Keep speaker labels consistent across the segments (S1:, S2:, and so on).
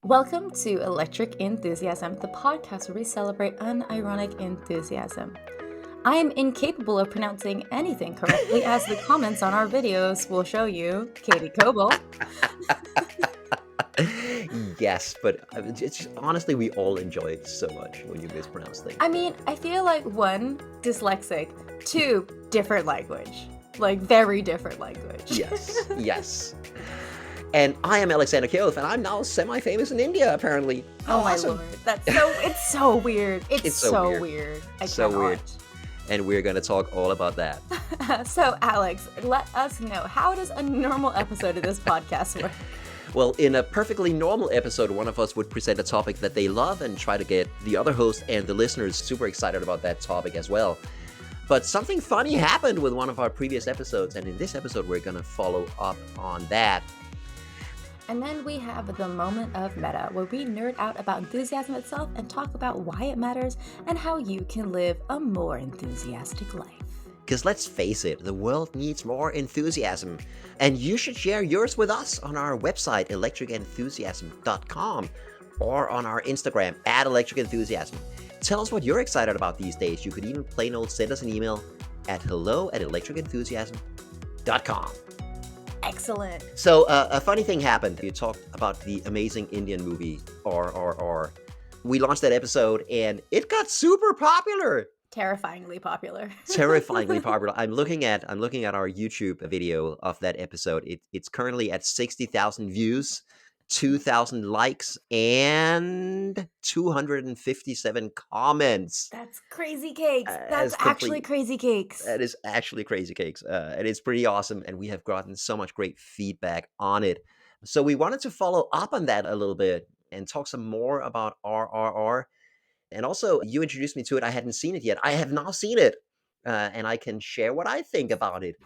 S1: Welcome to Electric Enthusiasm, the podcast where we celebrate unironic enthusiasm. I am incapable of pronouncing anything correctly, as the comments on our videos will show you. Katie Coble.
S2: Yes, but it's honestly, we all enjoy it so much when you mispronounce things.
S1: I mean, I feel like one, dyslexic, two, different language. Like, very different language.
S2: Yes. And I am Alexander Kioth, and I'm now semi-famous in India, apparently.
S1: Oh my lord, it's so weird. It's so weird. I
S2: so
S1: cannot.
S2: weird. And we're going to talk all about that.
S1: So, Alex, let us know, how does a normal episode of this podcast work?
S2: Well, in a perfectly normal episode, one of us would present a topic that they love and try to get the other host and the listeners super excited about that topic as well. But something funny happened with one of our previous episodes, and in this episode, we're going to follow up on that.
S1: And then we have the moment of meta, where we nerd out about enthusiasm itself and talk about why it matters and how you can live a more enthusiastic life.
S2: Because let's face it, the world needs more enthusiasm. And you should share yours with us on our website, electricenthusiasm.com, or on our Instagram, @electricenthusiasm. Tell us what you're excited about these days. You could even plain old send us an email at hello@electricenthusiasm.com.
S1: Excellent.
S2: So a funny thing happened. You talked about the amazing Indian movie, RRR. We launched that episode, and it got super popular.
S1: Terrifyingly popular.
S2: Terrifyingly popular. I'm looking at our YouTube video of that episode. It's currently at 60,000 views, 2,000 likes, and 257 comments.
S1: That's crazy cakes. That's actually crazy cakes.
S2: That is actually crazy cakes. And it's pretty awesome, and we have gotten so much great feedback on it. So we wanted to follow up on that a little bit and talk some more about RRR. And also, you introduced me to it. I hadn't seen it yet. I have now seen it, and I can share what I think about it.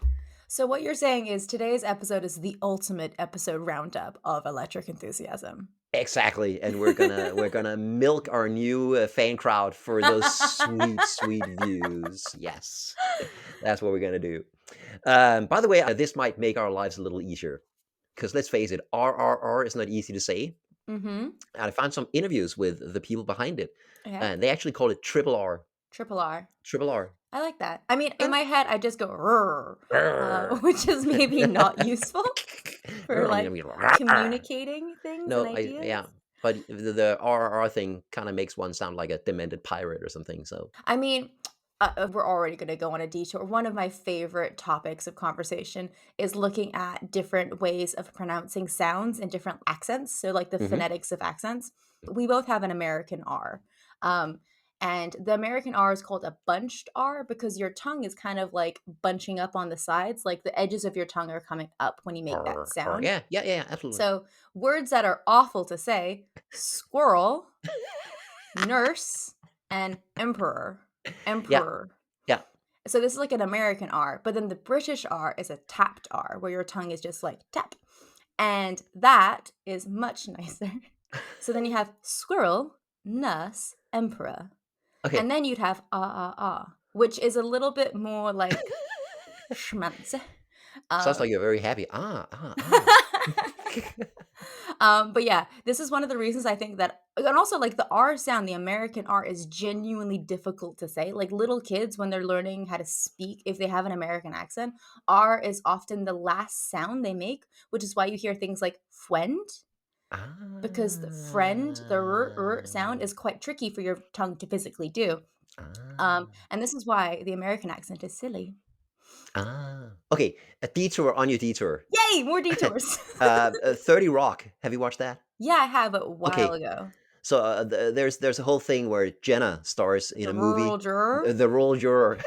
S1: So what you're saying is today's episode is the ultimate episode roundup of Electric Enthusiasm.
S2: Exactly, and we're gonna milk our new fan crowd for those sweet views. Yes, that's what we're gonna do. By the way, this might make our lives a little easier, because let's face it, RRR is not easy to say.
S1: Mm-hmm.
S2: And I found some interviews with the people behind it,
S1: Yeah.
S2: and they actually call it Triple R.
S1: Triple R.
S2: Triple R.
S1: I like that. I mean, in my head, I just go rrr, which is maybe not useful for like communicating things and ideas.
S2: But the RRR thing kind of makes one sound like a demented pirate or something. So
S1: I mean, we're already going to go on a detour. One of my favorite topics of conversation is looking at different ways of pronouncing sounds in different accents. So like the phonetics of accents. We both have an American R. And the American R is called a bunched R because your tongue is kind of like bunching up on the sides. Like the edges of your tongue are coming up when you make that sound.
S2: Yeah, absolutely.
S1: So words that are awful to say: squirrel, nurse, and emperor.
S2: Yeah.
S1: So this is like an American R, but then the British R is a tapped R, where your tongue is just like tap. And that is much nicer. So then you have squirrel, nurse, emperor.
S2: Okay.
S1: And then you'd have which is a little bit more like schmanz.
S2: Sounds like you're very happy.
S1: But yeah, this is one of the reasons I think that, and also like the R sound, the American R is genuinely difficult to say. Like little kids, when they're learning how to speak, if they have an American accent, R is often the last sound they make, which is why you hear things like friend. Because the friend, the r sound is quite tricky for your tongue to physically do. And this is why the American accent is silly.
S2: Okay, a detour on your detour.
S1: Yay, more detours.
S2: 30 Rock. Have you watched that?
S1: Yeah, I have a while ago.
S2: So there's a whole thing where Jenna stars in a movie. The rural juror.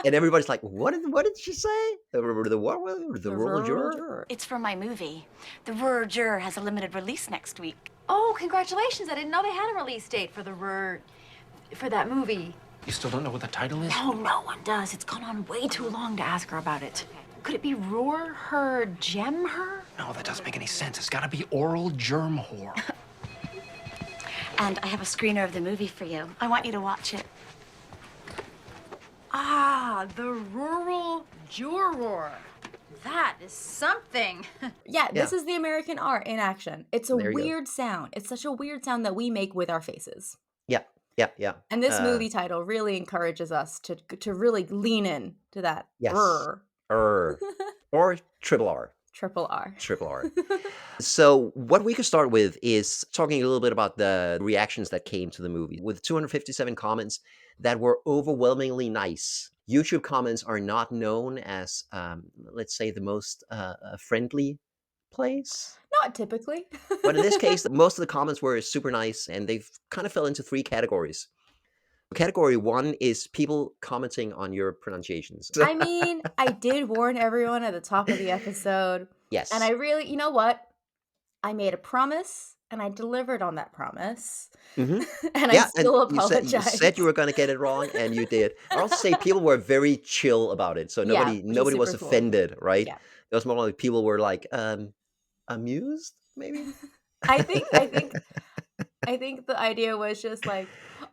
S2: And everybody's like, what did she say? The rural juror?
S3: It's for my movie. The RRR Juror has a limited release next week.
S4: Oh, congratulations. I didn't know they had a release date for the RRR, for that movie.
S5: You still don't know what the title is?
S4: No, no one does. It's gone on way too long to ask her about it. Could it be Roar Her, Gem Her?
S5: No, that doesn't make any sense. It's gotta be Oral Germ Whore.
S3: And I have a screener of the movie for you. I want you to watch it.
S4: Ah, the Rural Juror. that is something.
S1: Yeah,
S2: Yeah,
S1: this is the American R in action. It's a
S2: there you go.
S1: weird sound. It's such a weird sound that we make with our faces.
S2: Yeah, yeah, yeah.
S1: And this
S2: Uh,
S1: movie title really encourages us to really lean in to that
S2: yes.
S1: R.
S2: Or triple R.
S1: Triple R.
S2: Triple R. So, what we could start with is talking a little bit about the reactions that came to the movie. With 257 comments that were overwhelmingly nice. YouTube comments are not known as, let's say, the most friendly place.
S1: Not typically.
S2: But in this case, most of the comments were super nice, and they've kind of fell into three categories. Category one is people commenting on your pronunciations.
S1: I mean, I did warn everyone at the top of the episode, and I
S2: Yes.
S1: really, you know what? I made a promise and I delivered on that promise.
S2: Hmm.
S1: And I
S2: Yeah, and
S1: still
S2: you said you
S1: apologize.
S2: were gonna get it wrong, and you did. I'll also say people were very chill about it, so
S1: Yeah, which is
S2: nobody was
S1: super cool.
S2: offended, right?
S1: Yeah.
S2: It was more like people were like, amused, maybe?
S1: I think I think I think the idea was just like,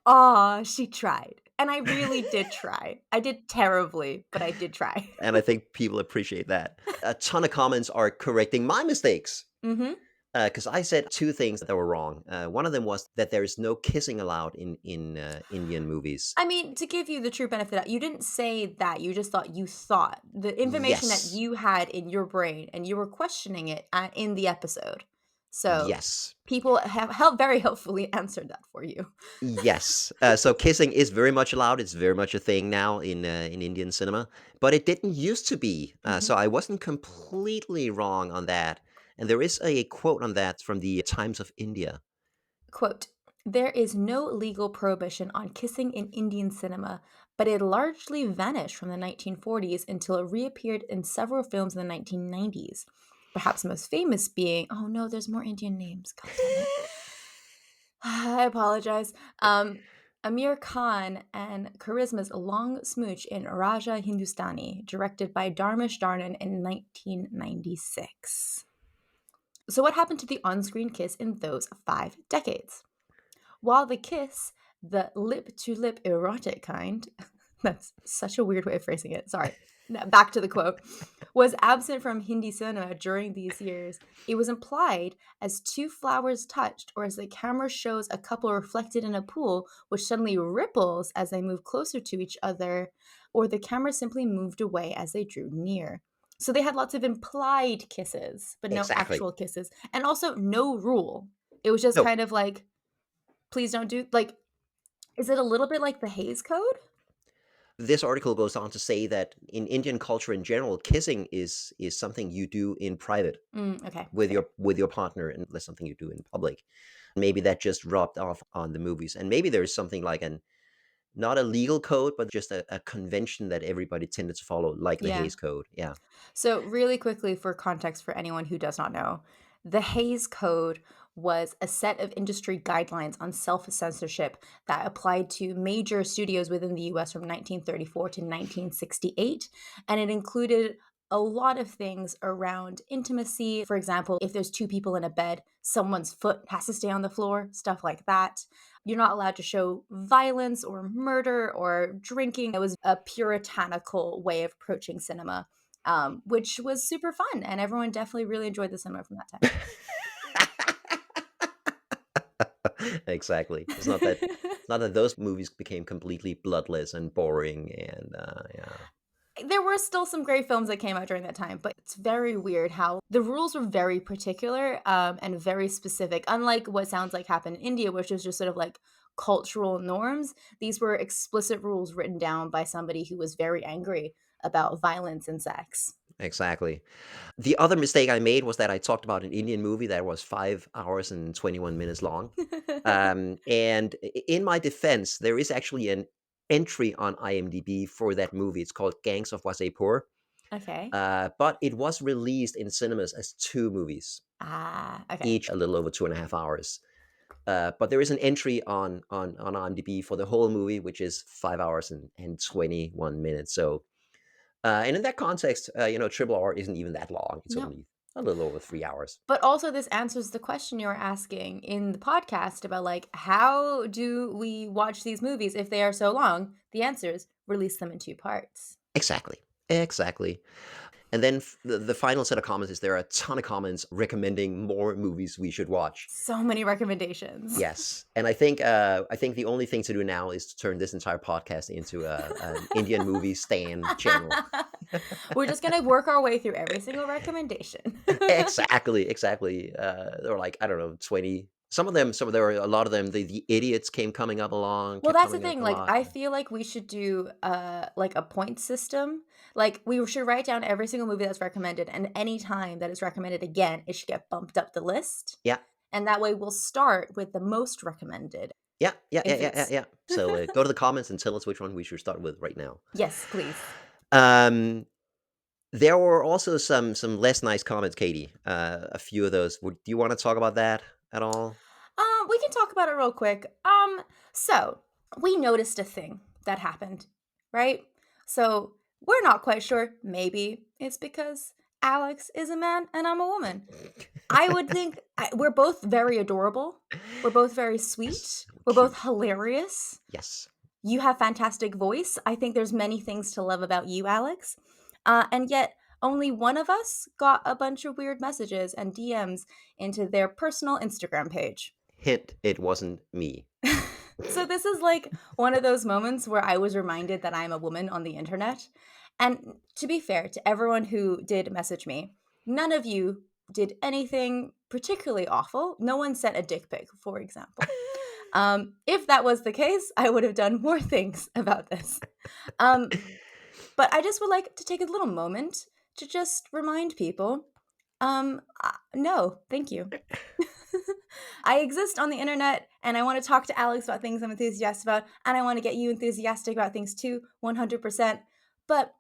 S1: "Aw, she tried." And I really did try. I did terribly, but I did try.
S2: And I think people appreciate that. A ton of comments are correcting my mistakes,
S1: Mhm.
S2: because I said two things that were wrong. One of them was that there is no kissing allowed in Indian movies.
S1: I mean, to give you the true benefit, you didn't say that, you just thought you thought. The information that
S2: Yes.
S1: you had in your brain, and you were questioning it in the episode. So,
S2: Yes.
S1: people have very helpfully answered that for you.
S2: Yes. So kissing is very much allowed. It's very much a thing now in Indian cinema, but it didn't used to be.
S1: Mhm.
S2: So I wasn't completely wrong on that. And there is a quote on that from the Times of India.
S1: Quote, "There is no legal prohibition on kissing in Indian cinema, but it largely vanished from the 1940s until it reappeared in several films in the 1990s. Perhaps most famous being, oh no, there's more Indian names. God damn it. I apologize. Amir Khan and Charisma's long smooch in Raja Hindustani, directed by Dharmesh Darnan in 1996. So, what happened to the on screen kiss in those 5 decades? While the kiss, the lip to lip erotic kind, that's such a weird way of phrasing it. Sorry. Back to the quote, was absent from Hindi cinema during these years. It was implied as two flowers touched, or as the camera shows a couple reflected in a pool, which suddenly ripples as they move closer to each other, or the camera simply moved away as they drew near. So they had lots of implied kisses, but no
S2: Exactly.
S1: actual kisses, and also no rule. It was just
S2: No,
S1: kind of like, please don't do like, is it a little bit like the Hays Code?
S2: this article goes on to say that in Indian culture in general, kissing is something you do in private
S1: Okay,
S2: with
S1: fair.
S2: your partner, and less something you do in public. Maybe that just rubbed off on the movies, and maybe there's something like an not a legal code, but just a convention that everybody tended to follow, like the
S1: Yeah.
S2: Hays Code. Yeah.
S1: So, really quickly, for context for anyone who does not know, the Hays Code was a set of industry guidelines on self censorship that applied to major studios within the US from 1934 to 1968. And it included a lot of things around intimacy. For example, if there's two people in a bed, someone's foot has to stay on the floor, stuff like that. You're not allowed to show violence or murder or drinking. It was a puritanical way of approaching cinema, which was super fun. And everyone definitely really enjoyed the cinema from that
S2: Exactly.
S1: time.
S2: It's not that those movies became completely bloodless and boring and yeah.
S1: There were still some great films that came out during that time, but it's very weird how the rules were very particular, and very specific. Unlike what sounds like happened in India, which was just sort of like cultural norms, these were explicit rules written down by somebody who was very angry about violence and sex.
S2: Exactly. The other mistake I made was that I talked about an Indian movie that was 5 hours and 21 minutes long. And in my defense, there is actually an entry on IMDb for that movie. It's called Gangs of Wasseypur.
S1: Okay.
S2: But it was released in cinemas as two movies,
S1: Ah, okay.
S2: each a little over 2.5 hours. But there is an entry on IMDb for the whole movie, which is 5 hours and 21 minutes. So, and in that context, Triple R isn't even that long. It's
S1: No.
S2: only a little over 3 hours.
S1: But also this answers the question you were asking in the podcast about like how do we watch these movies if they are so long? The answer is release them in two parts.
S2: Exactly. Exactly. And then the final set of comments is there are a ton of comments recommending more movies we should watch.
S1: So many recommendations.
S2: Yes, and I think the only thing to do now is to turn this entire podcast into an Indian movie stan channel.
S1: We're just gonna work our way through every single recommendation.
S2: Exactly, exactly. There were like, I don't know, 20. Some of them, there were a lot of them. The idiots coming up along,
S1: Well,
S2: kept
S1: that's the
S2: coming up
S1: thing,
S2: a
S1: like,
S2: lot.
S1: I feel like we should do, like, a point system. Like, we should write down every single movie that's recommended, and any time that is recommended again, it should get bumped up the list,
S2: Yeah,
S1: and that way we'll start with the most recommended
S2: yeah, yeah, yeah,
S1: if
S2: yeah, yeah,
S1: it's
S2: yeah. So go to the comments and tell us which one we should start with right now.
S1: Yes, please.
S2: Um, there were also some less nice comments, Katie. A few of those. Do you want to talk about that at all?
S1: We can talk about it real quick. So we noticed a thing that happened, right? So we're not quite sure. Maybe it's because Alex is a man and I'm a woman. I would think we're both very adorable. We're both very
S2: Yes,
S1: sweet.
S2: we're
S1: We're both
S2: cute.
S1: hilarious.
S2: Yes.
S1: You have fantastic voice. I think there's many things to love about you, Alex. And yet, only one of us got a bunch of weird messages and DMs into their personal Instagram page.
S2: Hint, it wasn't me.
S1: So this is like one of those moments where I was reminded that I'm a woman on the internet. And to be fair to everyone who did message me, none of you did anything particularly awful. No one sent a dick pic, for example. If that was the case, I would have done more things about this. But I just would like to take a little moment to just remind people, no, thank you. I exist on the internet and I want to talk to Alex about things I'm enthusiastic about, and I want to get you enthusiastic about things too, 100%. But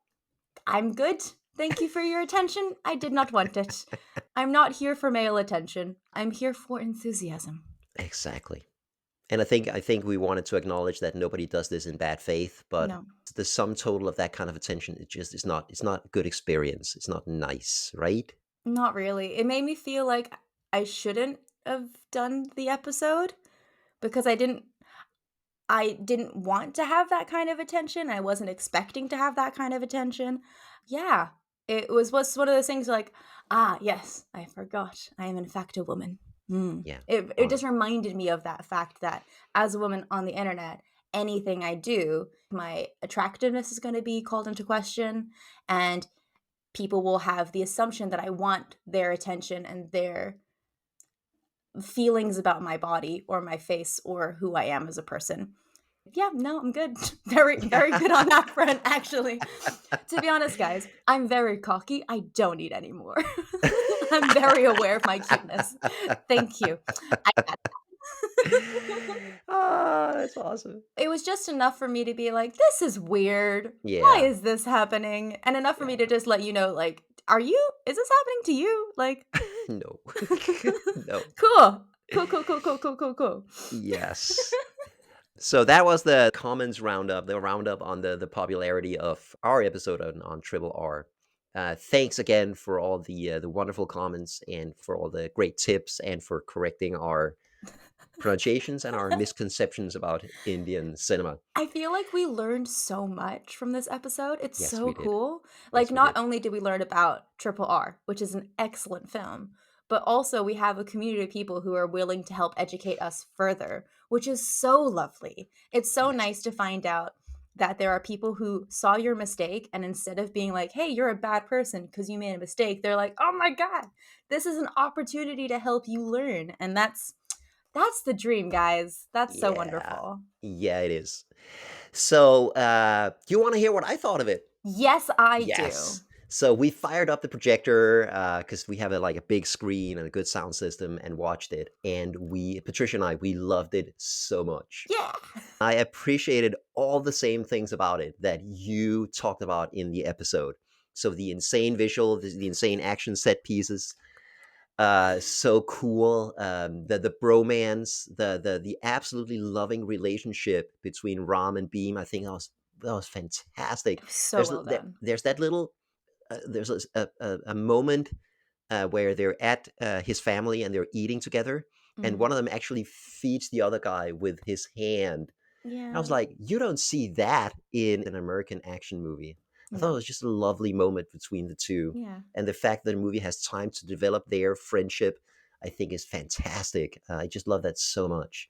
S1: I'm good. Thank you for your attention. I did not want it. I'm not here for male attention. I'm here for enthusiasm.
S2: Exactly. And I think we wanted to acknowledge that nobody does this in bad faith, but
S1: No,
S2: the sum total of that kind of attention, it just is not, it's not good experience. It's not nice, right?
S1: not really. It made me feel like I shouldn't have done the episode because I didn't want to have that kind of attention. I wasn't expecting to have that kind of attention. Yeah, it was one of those things like, yes, I forgot. I am in fact a woman.
S2: Yeah.
S1: It
S2: Or
S1: just reminded me of that fact that as a woman on the internet, anything I do, my attractiveness is going to be called into question, and people will have the assumption that I want their attention and their feelings about my body or my face or who I am as a person. Yeah, no, I'm good. Very, very good on that front, actually. To be honest, guys, I'm very cocky. I don't need any more. I'm very aware of my cuteness. Thank you. I got
S2: That's awesome.
S1: it was just enough for me to be like, this is weird. Why
S2: Yeah.
S1: is this happening? And enough for me
S2: Yeah.
S1: to just let you know, like, is this happening to you? Like,
S2: No. No.
S1: cool. Cool, cool, cool, cool, cool, cool, cool.
S2: Yes. So that was the comments roundup, the roundup on the popularity of our episode on Triple R. Thanks again for all the wonderful comments and for all the great tips and for correcting our pronunciations and our misconceptions about Indian cinema.
S1: I feel like we learned so much from this episode. It's
S2: Yes,
S1: so
S2: we did.
S1: cool. Like,
S2: Yes, we
S1: not
S2: did.
S1: only did we learn about Triple R, which is an excellent film, but also we have a community of people who are willing to help educate us further, which is so lovely. It's so
S2: Yes.
S1: nice to find out that there are people who saw your mistake, and instead of being like, hey, you're a bad person because you made a mistake, they're like, oh my God, this is an opportunity to help you learn. And that's the dream, guys. That's so
S2: Yeah.
S1: wonderful.
S2: Yeah, it is. So, do you want to hear what I thought of it?
S1: Yes, I do.
S2: Yes. So we fired up the projector because we have like a big screen and a good sound system and watched it. And Patricia and I, we loved it so much.
S1: Yeah.
S2: I appreciated all the same things about it that you talked about in the episode. So the insane visual, the insane action set pieces, so cool. The bromance, the absolutely loving relationship between Ram and Beam. I think that was fantastic.
S1: So well done.
S2: There's that little there's a moment where they're at his family and they're eating together, and
S1: Mm.
S2: one of them actually feeds the other guy with his hand. And I
S1: Yeah.
S2: was like, you don't see that in an American action movie. I thought
S1: Yeah.
S2: it was just a lovely moment between the two.
S1: Yeah.
S2: And the fact that the movie has time to develop their friendship, I think is fantastic. I just love that so much.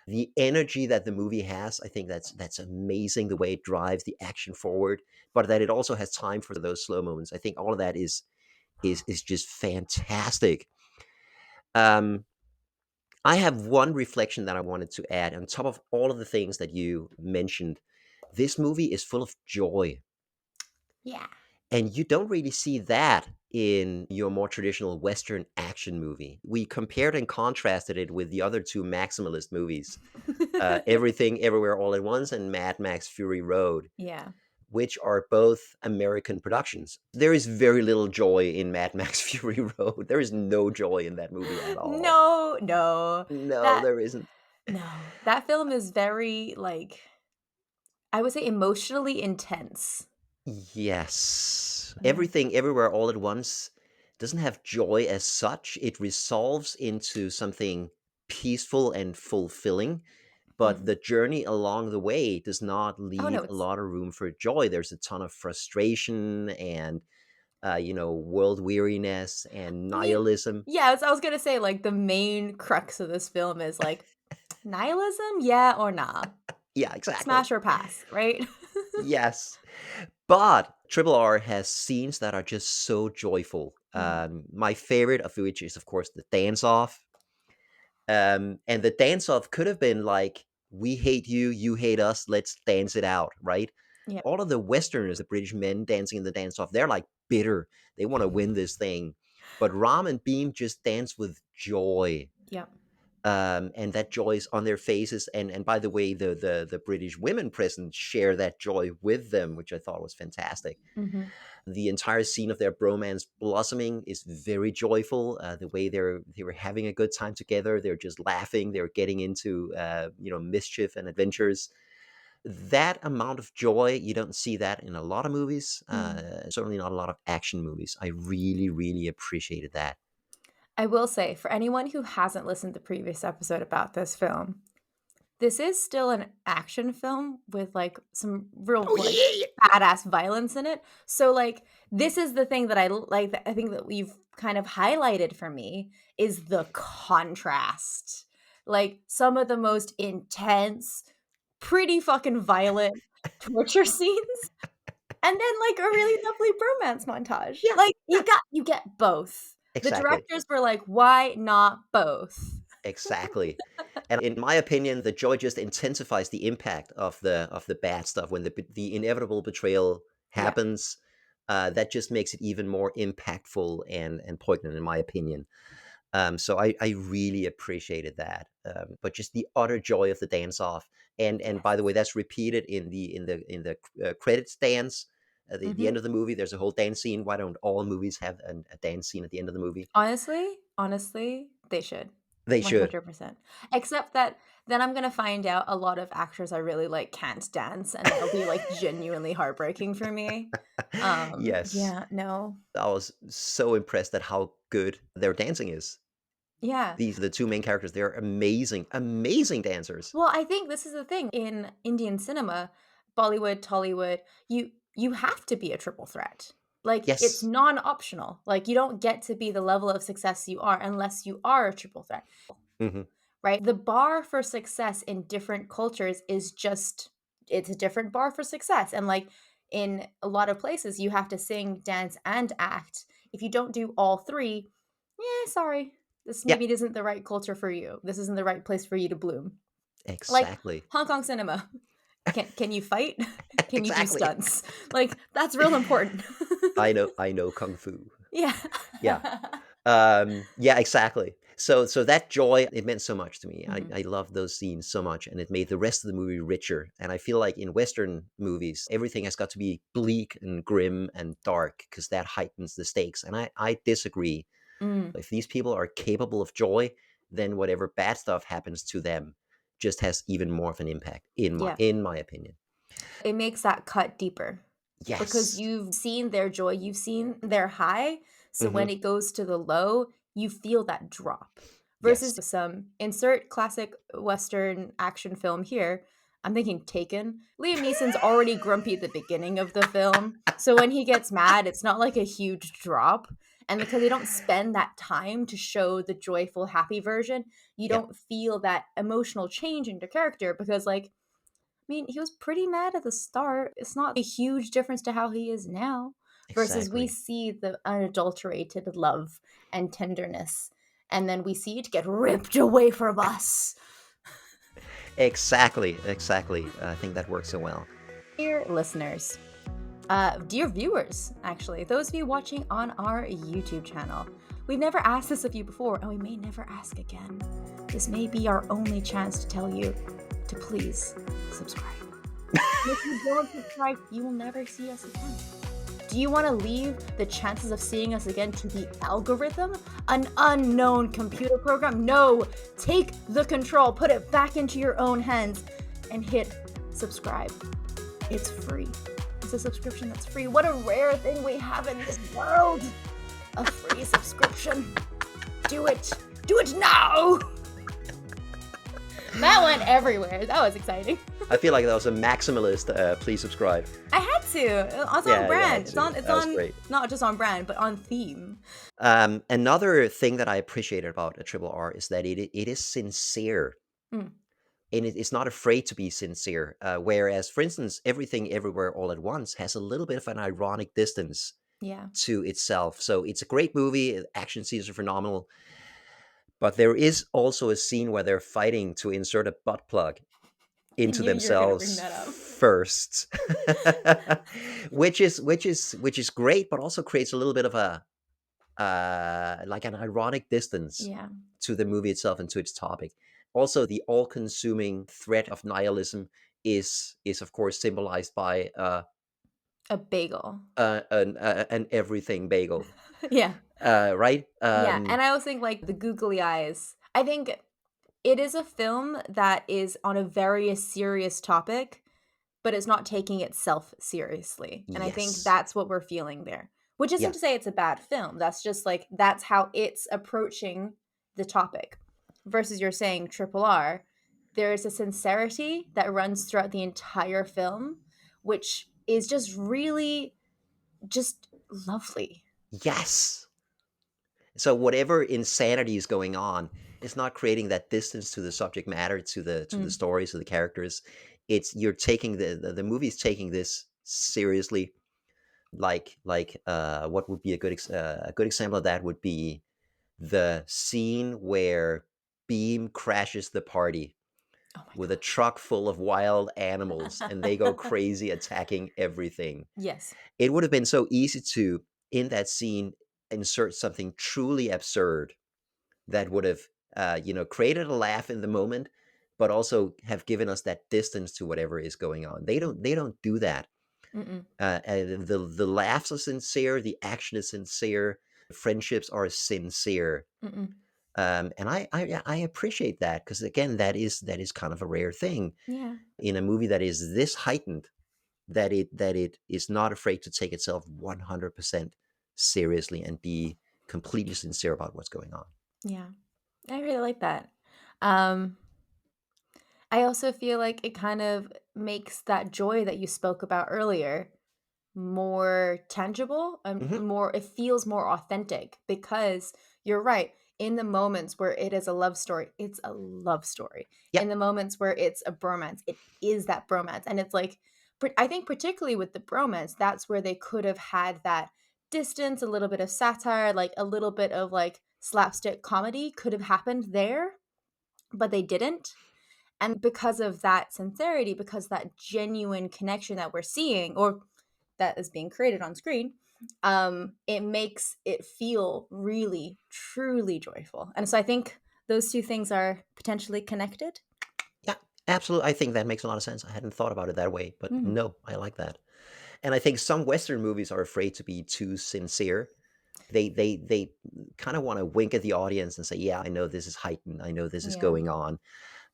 S2: The energy that the movie has, I think that's amazing. The way it drives the action forward, but that it also has time for those slow moments. I think all of that is just fantastic. Um, I have one reflection that I wanted to add on top of all of the things that you mentioned. This movie is full of joy,
S1: Yeah.
S2: and you don't really see that in your more traditional Western action movie. We compared and contrasted it with the other two maximalist movies, Everything Everywhere All at Once and Mad Max Fury Road,
S1: Yeah.
S2: which are both American productions. There is very little joy in Mad Max Fury Road. There is no joy in that movie at all.
S1: No, no.
S2: No,
S1: That
S2: there isn't.
S1: no. That film is very, like, I would say emotionally intense.
S2: Yes.
S1: Yeah.
S2: Everything Everywhere All at Once doesn't have joy as such. It resolves into something peaceful and fulfilling, but
S1: Mhm.
S2: the journey along the way does not
S1: Oh, no,
S2: leave a
S1: it's
S2: lot of room for joy. There's a ton of frustration and world weariness and
S1: I mean,
S2: nihilism.
S1: yeah, I was gonna say, like, the main crux of this film is, like, nihilism, yeah or nah?
S2: Yeah, exactly.
S1: Smash or pass, right?
S2: Yes. But Triple R has scenes that are just so joyful.
S1: Mhm.
S2: My favorite of which is, of course, the dance off. And the dance off could have been like, we hate you, you hate us, let's dance it out, right?
S1: Yep.
S2: All of the Westerners, the British men dancing in the dance off, they're like bitter. They want to win this thing. But Ram and Beam just dance with joy.
S1: Yep.
S2: And that joy is on their faces. And by the way, the British women present share that joy with them, which I thought was fantastic.
S1: Mhm.
S2: The entire scene of their bromance blossoming is very joyful. The way they were having a good time together, they're just laughing, they're getting into mischief and adventures. That amount of joy, you don't see that in a lot of movies.
S1: Mhm.
S2: Certainly not a lot of action movies. I really, really appreciated that.
S1: I will say, for anyone who hasn't listened to the previous episode about this film, this is still an action film with, like, some real,
S2: Oh
S1: like,
S2: yeah,
S1: badass violence in it. So, like, this is the thing that like, that I think that we've kind of highlighted for me is the contrast. Like, some of the most intense, pretty fucking violent torture scenes, and then, like, a really lovely bromance montage.
S2: yeah,
S1: Like,
S2: yeah.
S1: you get both. The
S2: Exactly.
S1: directors were like, "Why not both?"
S2: Exactly. And in my opinion, the joy just intensifies the impact of the bad stuff when the inevitable betrayal
S1: Yeah.
S2: happens. That just makes it even more impactful and poignant, in my opinion. So I really appreciated that. But just the utter joy of the dance off, and by the way,
S1: Yes.
S2: that's repeated in the credits dance. The
S1: Mhm.
S2: end of the movie, there's a whole dance scene. Why don't all movies have a dance scene at the end of the movie?
S1: Honestly, they should.
S2: They should.
S1: 100%. Except that then I'm gonna find out a lot of actors I really like can't dance, and that'll be, like, genuinely heartbreaking for me.
S2: Yes.
S1: Yeah, no.
S2: I was so impressed at how good their dancing is.
S1: Yeah.
S2: These the 2 main characters, they're amazing, amazing dancers.
S1: Well, I think this is the thing, in Indian cinema, Bollywood, Tollywood, you have to be a triple threat. Like, it's
S2: Yes.
S1: non-optional. Like, you don't get to be the level of success you are unless you are a triple threat.
S2: Mhm.
S1: Right? The bar for success in different cultures is just it's a different bar for success, and, like, in a lot of places, you have to sing, dance, and act. If you don't do all 3, yeah, sorry. This
S2: Yeah,
S1: maybe isn't the right culture for you. This isn't the right place for you to bloom. Like,
S2: exactly.
S1: Hong Kong cinema. Can you fight? Can you do
S2: Exactly.
S1: stunts? Like, that's real important.
S2: I know kung fu.
S1: Yeah.
S2: Yeah. Yeah, exactly. So that joy, it meant so much to me.
S1: Mhm.
S2: I love those scenes so much, and it made the rest of the movie richer. And I feel like in Western movies, everything has got to be bleak and grim and dark because that heightens the stakes. And I disagree.
S1: Mm,
S2: If these people are capable of joy, then whatever bad stuff happens to them just has even more of an impact,
S1: yeah.
S2: in my opinion.
S1: It makes that cut deeper. Because
S2: Yes.
S1: you've seen their joy, you've seen their high, so when
S2: Hmm.
S1: it goes to the low, you feel that drop. Versus
S2: Yes.
S1: some insert classic Western action film here, I'm thinking Taken. Liam Neeson's already grumpy at the beginning of the film, so when he gets mad, it's not like a huge drop. And because they don't spend that time to show the joyful, happy version, you
S2: Yeah,
S1: don't feel that emotional change in the character because, like, I mean, he was pretty mad at the start. It's not a huge difference to how he is now. Versus we
S2: exactly.
S1: see the unadulterated love and tenderness, and then we see it get ripped away from us.
S2: Exactly, exactly. I think that works so well.
S1: Dear listeners, dear viewers, actually, those of you watching on our YouTube channel, we've never asked this of you before, and we may never ask again. This may be our only chance to tell you to please subscribe. And if you don't subscribe, you will never see us again. Do you want to leave the chances of seeing us again to the algorithm? An unknown computer program? No! Take the control, put it back into your own hands, and hit subscribe. It's free. It's a subscription that's free. What a rare thing we have in this world! A free subscription. Do it. Do it now! That went everywhere. That was exciting.
S2: I feel like that was a maximalist. Please subscribe.
S1: I had to. It's
S2: Yeah,
S1: on
S2: you had
S1: brand. It's
S2: to.
S1: on. It's
S2: That was
S1: on.
S2: great.
S1: Not just on brand, but on theme.
S2: Another thing that I appreciated about a triple R is that it is sincere.
S1: Mm,
S2: And it's not afraid to be sincere. Whereas, for instance, Everything Everywhere All at Once has a little bit of an ironic distance
S1: yeah.
S2: to itself. So it's a great movie. Action scenes are phenomenal. But there is also a scene where they're fighting to insert a butt plug
S1: I
S2: into
S1: knew you were gonna bring
S2: themselves
S1: that up.
S2: first, which is great, but also creates a little bit of a like an ironic distance
S1: Yeah.
S2: to the movie itself and to its topic. Also, the all-consuming threat of nihilism is of course symbolized by
S1: A bagel.
S2: an everything bagel,
S1: Yeah.
S2: right?
S1: Yeah. And I always think like the googly eyes. I think it is a film that is on a very serious topic, but it's not taking itself seriously. And I think
S2: Yes,
S1: that's what we're feeling there. Which isn't
S2: yeah,
S1: to say it's a bad film. That's just like that's how it's approaching the topic. Versus you're saying Triple R, there is a sincerity that runs throughout the entire film, which is just really just lovely.
S2: yes. So whatever insanity is going on, it's not creating that distance to the subject matter, to the
S1: Mm,
S2: stories, to the characters. It's you're taking the movie's taking this seriously. What would be a good example of that would be the scene where Beam crashes the party
S1: oh my
S2: with a
S1: god.
S2: truck full of wild animals and they go crazy attacking everything.
S1: Yes.
S2: It would have been so easy to, in that scene, insert something truly absurd that would have, created a laugh in the moment, but also have given us that distance to whatever is going on. They don't do that.
S1: Mm-mm.
S2: And the laughs are sincere, the action is sincere, friendships are sincere,
S1: Mm-mm.
S2: and I appreciate that because again, that is kind of a rare thing
S1: Yeah.
S2: in a movie that is this heightened, that it is not afraid to take itself 100% seriously and be completely sincere about what's going on.
S1: Yeah. I really like that. Um, I also feel like it kind of makes that joy that you spoke about earlier more tangible and
S2: Hmm.
S1: more it feels more authentic because you're right. In the moments where it is a love story, it's a love story.
S2: Yeah,
S1: In the moments where it's a bromance, it is that bromance. And it's like I think particularly with the bromance, that's where they could have had that distance, a little bit of satire, like a little bit of like slapstick comedy could have happened there, but they didn't. And because of that sincerity, because that genuine connection that we're seeing or that is being created on screen, it makes it feel really, truly joyful. And so I think those two things are potentially connected.
S2: yeah, absolutely. I think that makes a lot of sense. I hadn't thought about it that way, but
S1: Mm,
S2: no, I like that. And I think some Western movies are afraid to be too sincere. They kind of want to wink at the audience and say, "Yeah, I know this is heightened. I know this is
S1: yeah.
S2: going on,"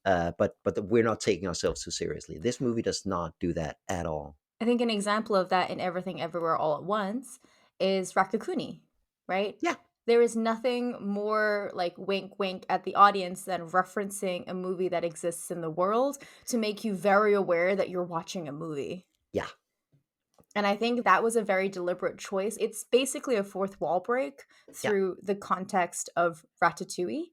S2: but we're not taking ourselves too seriously. This movie does not do that at all.
S1: I think an example of that in Everything Everywhere All at Once is Rakakuni, right?
S2: Yeah,
S1: There is nothing more like wink wink at the audience than referencing a movie that exists in the world to make you very aware that you're watching a movie.
S2: Yeah,
S1: And I think that was a very deliberate choice. It's basically a fourth wall break
S2: yeah,
S1: through the context of Ratatouille.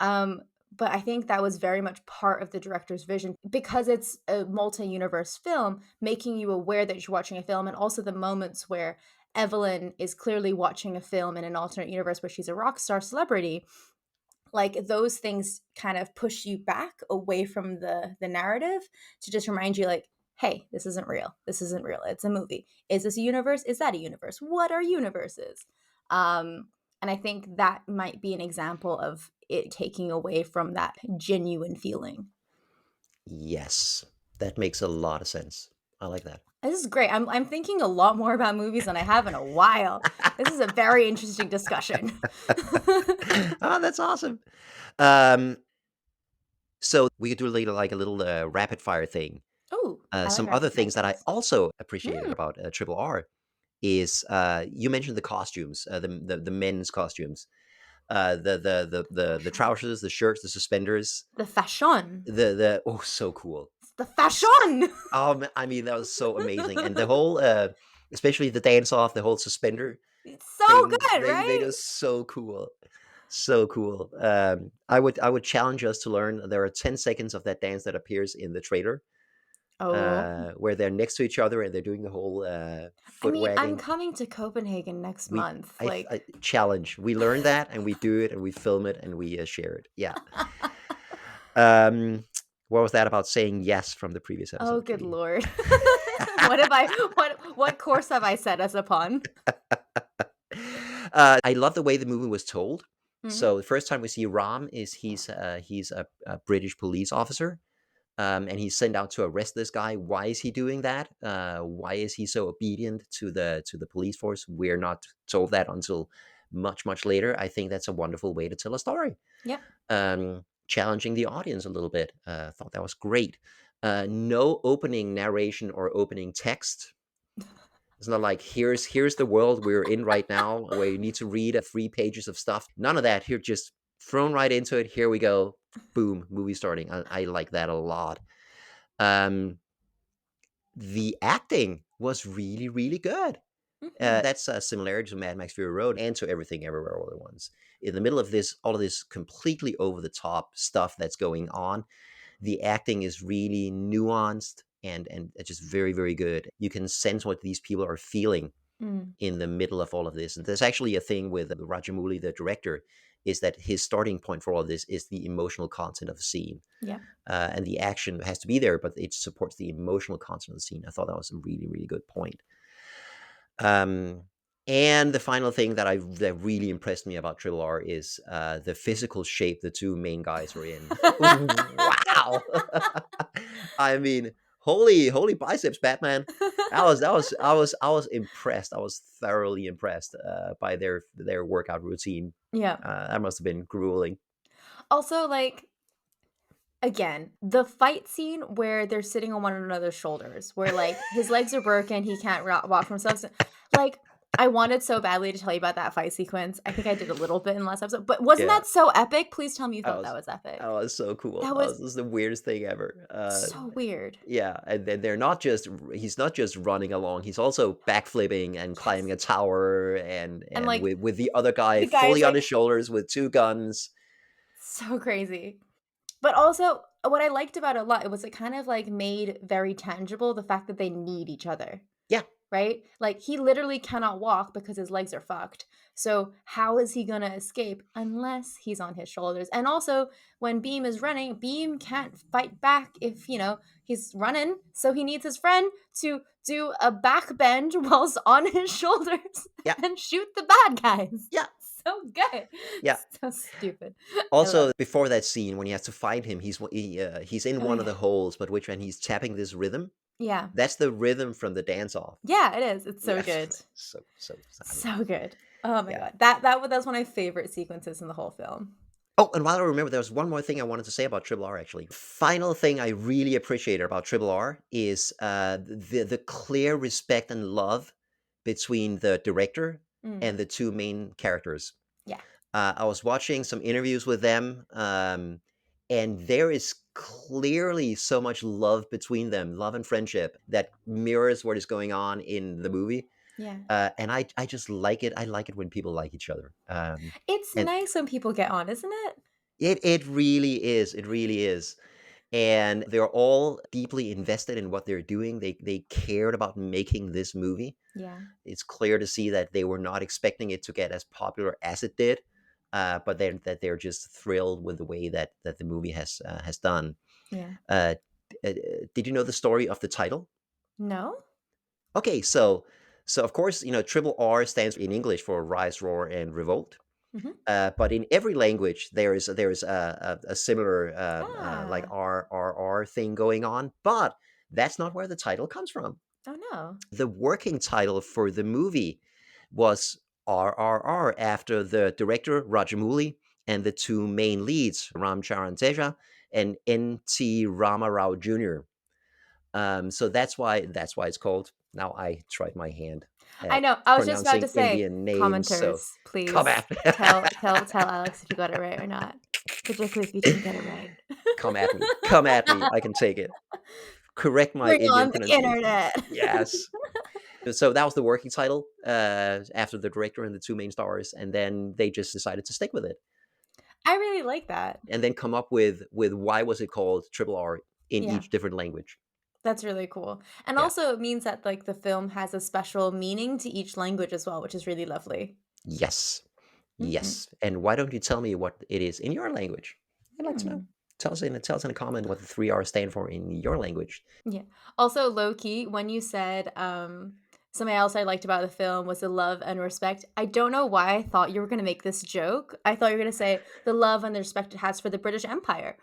S1: Um, but I think that was very much part of the director's vision because it's a multi-universe film, making you aware that you're watching a film, and also the moments where Evelyn is clearly watching a film in an alternate universe where she's a rock star celebrity. Like those things kind of push you back away from the narrative to just remind you like, hey, this isn't real. This isn't real. It's a movie. Is this a universe? Is that a universe? What are universes? And I think that might be an example of it taking away from that genuine feeling.
S2: yes. That makes a lot of sense. I like that.
S1: This is great. I'm thinking a lot more about movies than I have in a while. This is a very interesting discussion.
S2: Oh, that's awesome. Um, so we could do like a little rapid fire thing.
S1: Oh, I like
S2: Some other
S1: rapid fire
S2: things that I
S1: things.
S2: also appreciated
S1: Mm,
S2: about Triple R is you mentioned the costumes, the men's costumes, the trousers, the shirts, the suspenders,
S1: the fashion.
S2: the oh so cool.
S1: The fashion.
S2: I mean that was so amazing, and the whole especially the dance off, the whole suspender
S1: It's so
S2: thing
S1: good,
S2: they made
S1: right?
S2: us so cool. So cool. I would challenge us to learn. There are 10 seconds of that dance that appears in the trailer,
S1: Oh,
S2: where they're next to each other and they're doing the whole
S1: I
S2: foot
S1: mean, I'm
S2: wagging.
S1: coming to Copenhagen next
S2: We
S1: month. Like,
S2: I challenge. We learn that and we do it and we film it and we share it. Yeah. Um, what was that about saying yes from the previous
S1: oh,
S2: episode,
S1: good
S2: Katie?
S1: lord. What have I what course have I set us upon?
S2: I love the way the movie was told.
S1: Mhm.
S2: So the first time we see Ram is he's a British police officer, and he's sent out to arrest this guy. Why is he doing that? Why is he so obedient to the police force? We're not told that until much later. I think that's a wonderful way to tell a story,
S1: Yep.
S2: challenging the audience a little bit. Thought that was great. No opening narration or opening text. It's not like here's the world we're in right now, where you need to read 3 pages of stuff. None of that. Here, just thrown right into it. Here we go. Boom, movie starting. I like that a lot. Um, the acting was really good.
S1: Mhm.
S2: That's a similarity to Mad Max Fury Road and to Everything Everywhere All at Once. In the middle of this, all of this completely over the top stuff that's going on, the acting is really nuanced and just very good. You can sense what these people are feeling
S1: Mm.
S2: in the middle of all of this. And there's actually a thing with Rajamouli, the director, is that his starting point for all of this is the emotional content of the scene.
S1: Yep.
S2: And the action has to be there, but it supports the emotional content of the scene. I thought that was a really good point. Um, and the final thing that really impressed me about Triple R is the physical shape the two main guys are in. Wow! I mean, holy biceps, Batman! I was impressed. I was thoroughly impressed by their workout routine.
S1: Yeah.
S2: That must have been grueling.
S1: Also, like, again, the fight scene where they're sitting on one another's shoulders, where, like, his legs are broken, he can't walk for himself. Like, I wanted so badly to tell you about that fight sequence. I think I did a little bit in the last episode, but wasn't
S2: Yeah,
S1: that so epic? Please tell me you
S2: I
S1: thought that
S2: was
S1: was
S2: that
S1: epic.
S2: was so cool.
S1: That
S2: That
S1: was
S2: was this is the weirdest thing ever.
S1: so weird.
S2: Yeah, and then he's not just running along, he's also backflipping and climbing
S1: Yes.
S2: a tower
S1: And,
S2: and
S1: like,
S2: with the other guy
S1: the guy is,
S2: fully on
S1: like,
S2: his shoulders with 2 guns.
S1: so crazy. But also, what I liked about it a lot, it was it kind of, like, made very tangible the fact that they need each other.
S2: Yeah,
S1: Right? Like, he literally cannot walk because his legs are fucked. So, how is he gonna escape unless he's on his shoulders? And also, when Beam is running, Beam can't fight back if, he's running. So, he needs his friend to do a back bend whilst on his shoulders
S2: yeah,
S1: and shoot the bad guys.
S2: yeah,
S1: So good.
S2: yeah.
S1: So stupid. I love
S2: Also,
S1: it.
S2: before that scene when he has to find him, he's in
S1: Oh,
S2: one of
S1: yeah.
S2: the holes, but which and he's tapping this rhythm.
S1: Yeah.
S2: That's the rhythm from the dance off.
S1: Yeah, it is. It's so
S2: Yes,
S1: good.
S2: I mean,
S1: So good. Oh my
S2: yeah.
S1: god. That's one of my favorite sequences in the whole film.
S2: Oh, and while I remember, there was one more thing I wanted to say about Triple R. Actually, final thing I really appreciated about Triple R is the clear respect and love between the director
S1: Mm.
S2: and the two main characters. I was watching some interviews with them, and there is clearly so much love between them, love and friendship that mirrors what is going on in the movie.
S1: Yeah.
S2: And I just like it. I like it when people like each other.
S1: It's
S2: And
S1: nice when people get on, isn't it?
S2: it really is. It really is. And they're all deeply invested in what they're doing. They cared about making this movie.
S1: Yeah.
S2: It's clear to see that they were not expecting it to get as popular as it did, but that they're just thrilled with the way that the movie has done.
S1: Yeah.
S2: Uh, uh, did you know the story of the title?
S1: No?
S2: Okay, so of course Triple R stands in English for Rise, Roar, and Revolt.
S1: Mhm.
S2: But in every language, there is a similar like
S1: Ah.
S2: RRR thing going on. But that's not where the title comes from.
S1: Oh, no.
S2: The working title for the movie was RRR after the director Rajamouli and the two main leads Ram Charan Teja and N.T. Rama Rao Jr. So that's why it's called. Now I tried my hand
S1: I
S2: at
S1: know. I was just about
S2: pronouncing
S1: to say,
S2: Indian names. So
S1: commenters,
S2: come
S1: please
S2: at me,
S1: tell Alex if you got it right or not, particularly if you didn't get it right.
S2: come at me, come at me. I can take it. Correct my
S1: Bring
S2: Indian
S1: on the
S2: pronunciation.
S1: internet.
S2: Yes. So that was the working title after the director and the two main stars, and then they just decided to stick with it,
S1: I really like that.
S2: and then come up with why was it called Triple R in
S1: Yeah,
S2: each different language.
S1: that's really cool. And
S2: Yeah.
S1: also it means that, like, the film has a special meaning to each language as well, which is really lovely.
S2: Yes.
S1: Mhm.
S2: Yes. And why don't you tell me what it is in your language? I'd like to know.
S1: Hmm.
S2: Tell us in a comment what the three R stand for in your language.
S1: Yeah. Also, low key, when you said, something else I liked about the film was the love and respect, I don't know why I thought you were gonna make this joke. I thought you were gonna say the love and the respect it has for the British Empire.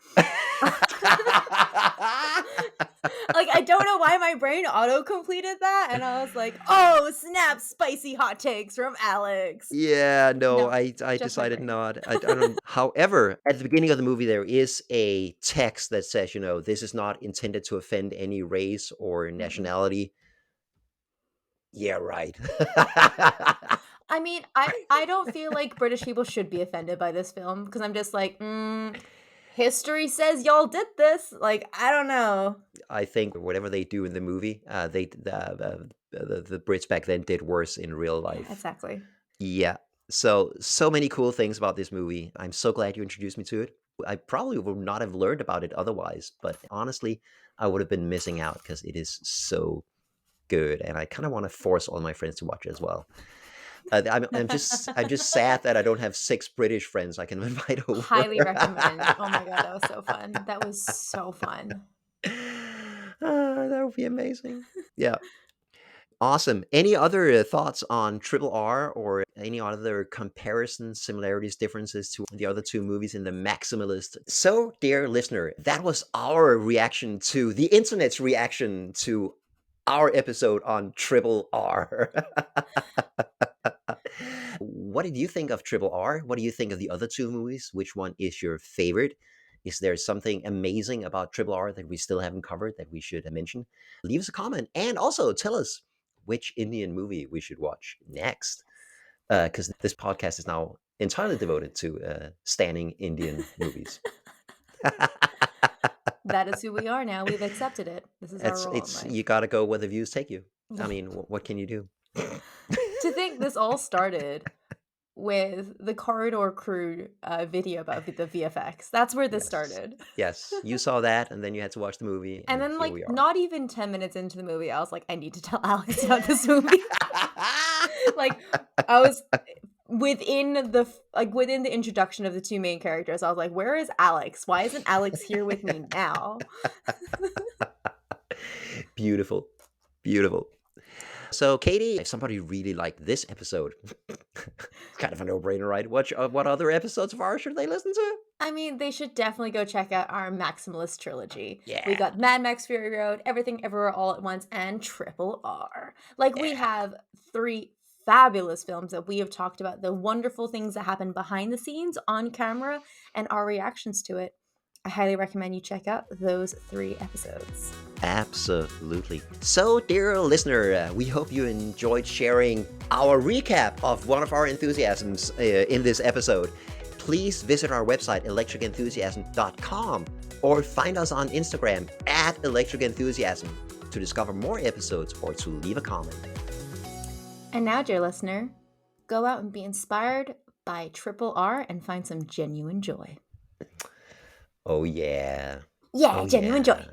S1: Like, I don't know why my brain auto completed that, and I was like, "Oh, snap, spicy hot takes from Alex."
S2: Yeah, no,
S1: No,
S2: I
S1: just my
S2: decided
S1: brain.
S2: not. I don't. However, at the beginning of the movie, there is a text that says, this is not intended to offend any race or
S1: Mm-mm.
S2: nationality. Yeah, right.
S1: I mean, I don't feel like British people should be offended by this film because 'cause I'm just like, history says y'all did this." Like, I don't know.
S2: I think whatever they do in the movie, the Brits back then did worse in real
S1: Yeah,
S2: life.
S1: exactly.
S2: Yeah. So many cool things about this movie. I'm so glad you introduced me to it. I probably would not have learned about it otherwise, but honestly, I would have been missing out because it is so good, and I kind of want to force all my friends to watch it as well. I'm just sad that I don't have 6 British friends I can invite over.
S1: Highly recommend. Oh my god, that was so fun. That was so fun.
S2: That would be amazing. Yeah. Awesome. Any other thoughts on Triple R or any other comparisons, similarities, differences to the other two movies in the Maximalist? So, dear listener, that was our reaction to the internet's reaction to our episode on Triple R. What did you think of Triple R? What do you think of the other two movies? Which one is your favorite? Is there something amazing about Triple R that we still haven't covered that we should mention? Leave us a comment and also tell us which Indian movie we should watch next. Because this podcast is now entirely devoted to standing Indian movies.
S1: That is who we are now. We've accepted it. This is our role in
S2: It's you
S1: life.
S2: got to go where the views take you. I
S1: Yeah.
S2: mean, what can you do?
S1: To think this all started with the Corridor Crew, video about the VFX. That's where this
S2: Yes,
S1: started.
S2: yes. You saw that, and then you had to watch the movie,
S1: And
S2: and
S1: then,
S2: here
S1: like,
S2: we are.
S1: not even 10 minutes into the movie, I was like, "I need to tell Alex about this movie." Like, I was within the introduction of the 2 main characters, I was like, "Where is Alex? Why isn't Alex here with me now?"
S2: Beautiful, beautiful. So, Katie, if somebody really liked this episode, it's kind of a no-brainer, right? What other episodes of ours should they listen to?
S1: I mean, they should definitely go check out our Maximalist trilogy. We
S2: Yeah,
S1: got Mad Max Fury Road, Everything Everywhere All at Once, and Triple R. Like, we
S2: yeah.
S1: have 3 fabulous films that we have talked about the wonderful things that happen behind the scenes, on camera, and our reactions to it. I highly recommend you check out those 3 episodes.
S2: Absolutely. So, dear listener, we hope you enjoyed sharing our recap of one of our enthusiasms in this episode. Please visit our website, electricenthusiasm.com, or find us on Instagram at electricenthusiasm to discover more episodes or to leave a comment.
S1: And now, dear listener, go out and be inspired by Triple R and find some genuine joy.
S2: Oh, yeah.
S1: Yeah,
S2: Oh,
S1: genuine
S2: yeah.
S1: joy.